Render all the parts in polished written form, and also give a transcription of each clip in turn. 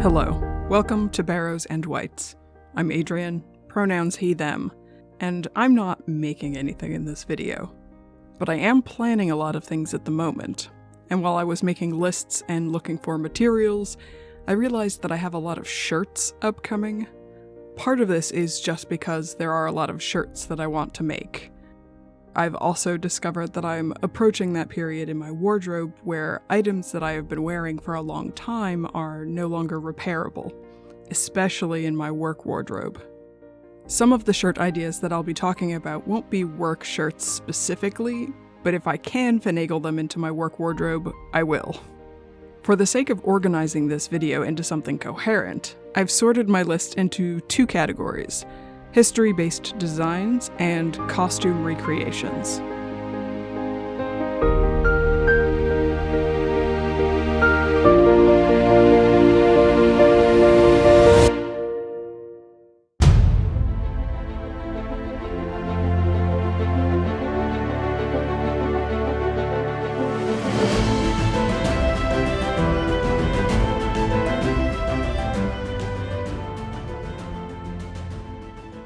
Hello, welcome to barrowsandwights. I'm Adrian, pronouns he, them, and I'm not making anything in this video. But I am planning a lot of things at the moment, and while I was making lists and looking for materials, I realized that I have a lot of shirts upcoming. Part of this is just because there are a lot of shirts that I want to make. I've also discovered that I'm approaching that period in my wardrobe where items that I have been wearing for a long time are no longer repairable, especially in my work wardrobe. Some of the shirt ideas that I'll be talking about won't be work shirts specifically, but if I can finagle them into my work wardrobe, I will. For the sake of organizing this video into something coherent, I've sorted my list into two categories: history-based designs and costume recreations.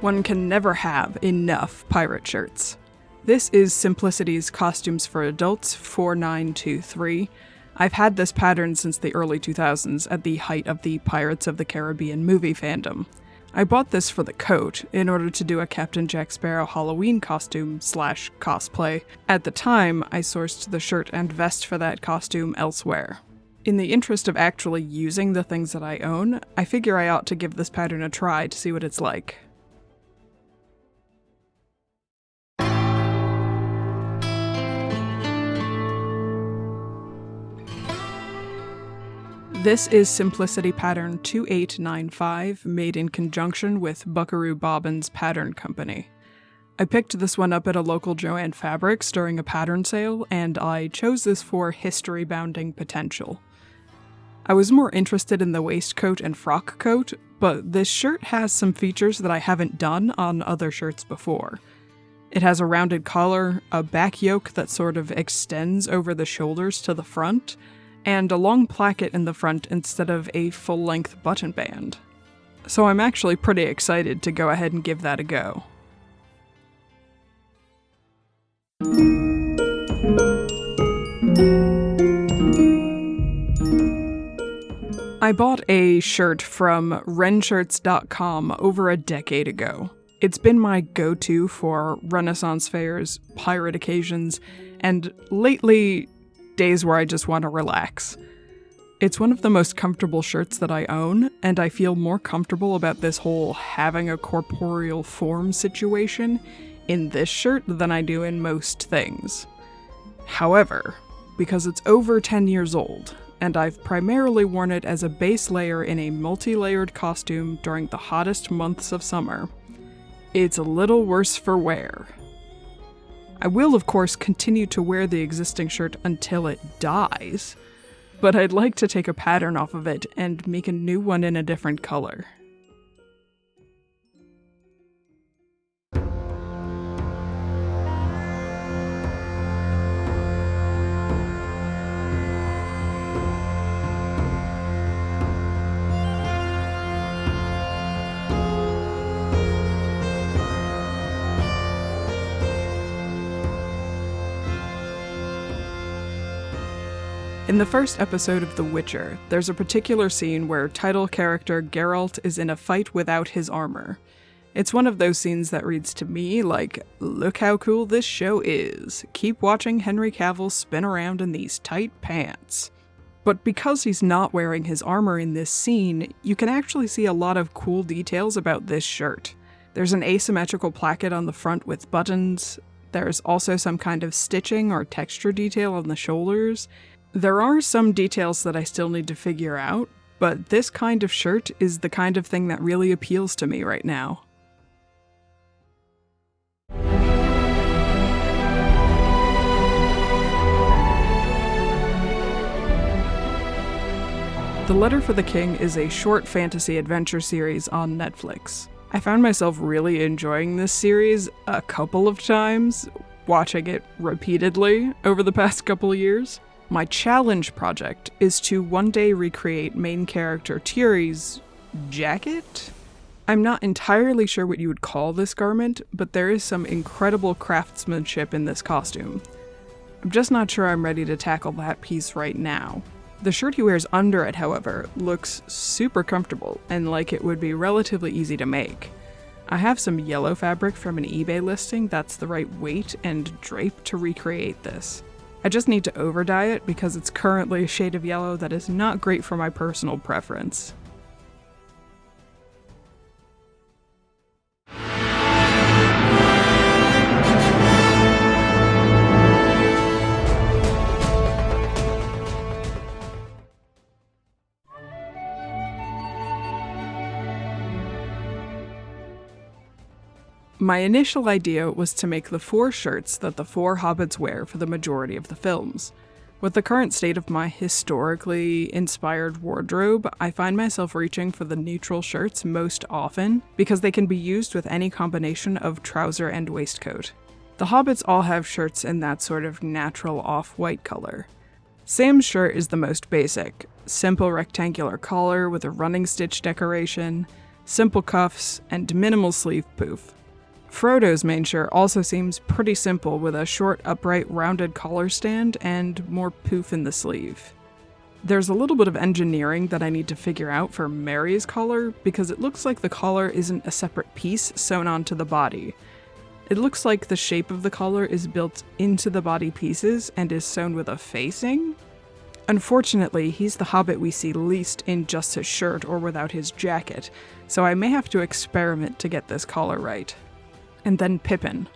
One can never have enough pirate shirts. This is Simplicity's Costumes for Adults 4923. I've had this pattern since the early 2000s at the height of the Pirates of the Caribbean movie fandom. I bought this for the coat in order to do a Captain Jack Sparrow Halloween costume / cosplay. At the time, I sourced the shirt and vest for that costume elsewhere. In the interest of actually using the things that I own, I figure I ought to give this pattern a try to see what it's like. This is Simplicity Pattern 2895, made in conjunction with Buckaroo Bobbin's Pattern Company. I picked this one up at a local Jo-Ann Fabrics during a pattern sale, and I chose this for history-bounding potential. I was more interested in the waistcoat and frock coat, but this shirt has some features that I haven't done on other shirts before. It has a rounded collar, a back yoke that sort of extends over the shoulders to the front, and a long placket in the front instead of a full-length button band. So I'm actually pretty excited to go ahead and give that a go. I bought a shirt from renshirts.com over a decade ago. It's been my go-to for Renaissance fairs, pirate occasions, and lately, days where I just want to relax. It's one of the most comfortable shirts that I own, and I feel more comfortable about this whole having a corporeal form situation in this shirt than I do in most things. However, because it's over 10 years old, and I've primarily worn it as a base layer in a multi-layered costume during the hottest months of summer, it's a little worse for wear. I will, of course, continue to wear the existing shirt until it dies, but I'd like to take a pattern off of it and make a new one in a different color. In the first episode of The Witcher, there's a particular scene where title character Geralt is in a fight without his armor. It's one of those scenes that reads to me like, look how cool this show is. Keep watching Henry Cavill spin around in these tight pants. But because he's not wearing his armor in this scene, you can actually see a lot of cool details about this shirt. There's an asymmetrical placket on the front with buttons. There's also some kind of stitching or texture detail on the shoulders. There are some details that I still need to figure out, but this kind of shirt is the kind of thing that really appeals to me right now. The Letter for the King is a short fantasy adventure series on Netflix. I found myself really enjoying this series a couple of times, watching it repeatedly over the past couple of years. My challenge project is to one day recreate main character Tiuri's jacket? I'm not entirely sure what you would call this garment, but there is some incredible craftsmanship in this costume. I'm just not sure I'm ready to tackle that piece right now. The shirt he wears under it, however, looks super comfortable and like it would be relatively easy to make. I have some yellow fabric from an eBay listing that's the right weight and drape to recreate this. I just need to over-dye it because it's currently a shade of yellow that is not great for my personal preference. My initial idea was to make the 4 shirts that the 4 hobbits wear for the majority of the films. With the current state of my historically inspired wardrobe, I find myself reaching for the neutral shirts most often because they can be used with any combination of trouser and waistcoat. The hobbits all have shirts in that sort of natural off-white color. Sam's shirt is the most basic, simple rectangular collar with a running stitch decoration, simple cuffs, and minimal sleeve poof. Frodo's main shirt also seems pretty simple with a short, upright, rounded collar stand and more poof in the sleeve. There's a little bit of engineering that I need to figure out for Merry's collar because it looks like the collar isn't a separate piece sewn onto the body. It looks like the shape of the collar is built into the body pieces and is sewn with a facing. Unfortunately, he's the hobbit we see least in just his shirt or without his jacket, so I may have to experiment to get this collar right. And then Pippin.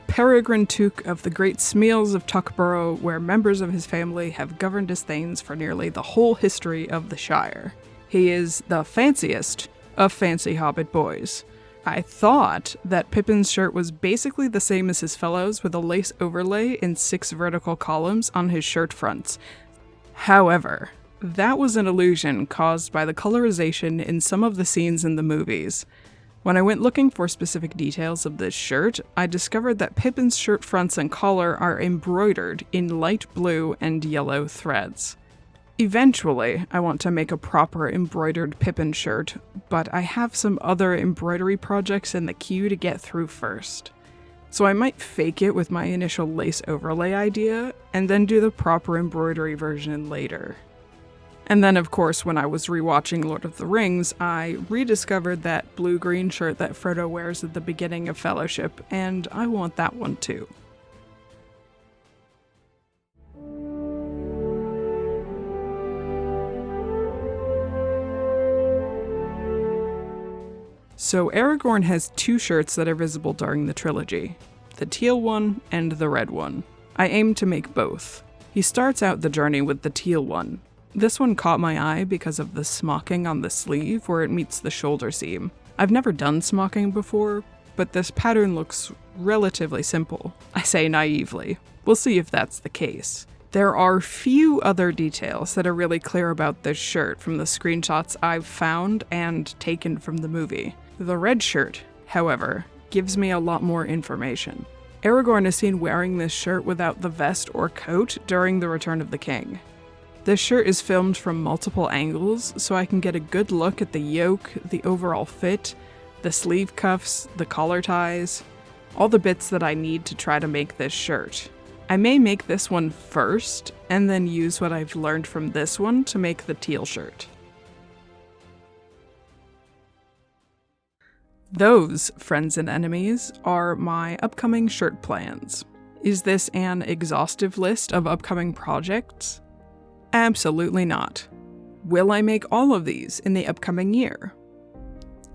Peregrine Took of the great Smeals of Tuckborough, where members of his family have governed as thanes for nearly the whole history of the Shire. He is the fanciest of fancy hobbit boys. I thought that Pippin's shirt was basically the same as his fellows with a lace overlay in 6 vertical columns on his shirt fronts. However, that was an illusion caused by the colorization in some of the scenes in the movies. When I went looking for specific details of this shirt, I discovered that Pippin's shirt fronts and collar are embroidered in light blue and yellow threads. Eventually, I want to make a proper embroidered Pippin shirt, but I have some other embroidery projects in the queue to get through first. So I might fake it with my initial lace overlay idea, and then do the proper embroidery version later. And then, of course, when I was rewatching Lord of the Rings, I rediscovered that blue-green shirt that Frodo wears at the beginning of Fellowship, and I want that one too. So Aragorn has 2 shirts that are visible during the trilogy, the teal one and the red one. I aim to make both. He starts out the journey with the teal one. This one caught my eye because of the smocking on the sleeve where it meets the shoulder seam. I've never done smocking before, but this pattern looks relatively simple. I say naively. We'll see if that's the case. There are few other details that are really clear about this shirt from the screenshots I've found and taken from the movie. The red shirt, however, gives me a lot more information. Aragorn is seen wearing this shirt without the vest or coat during the Return of the King. This shirt is filmed from multiple angles, so I can get a good look at the yoke, the overall fit, the sleeve cuffs, the collar ties, all the bits that I need to try to make this shirt. I may make this one first, and then use what I've learned from this one to make the teal shirt. Those, friends and enemies, are my upcoming shirt plans. Is this an exhaustive list of upcoming projects? Absolutely not. Will I make all of these in the upcoming year?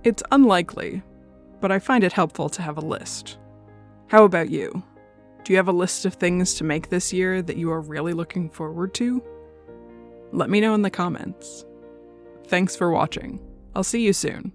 It's unlikely, but I find it helpful to have a list. How about you? Do you have a list of things to make this year that you are really looking forward to? Let me know in the comments. Thanks for watching. I'll see you soon.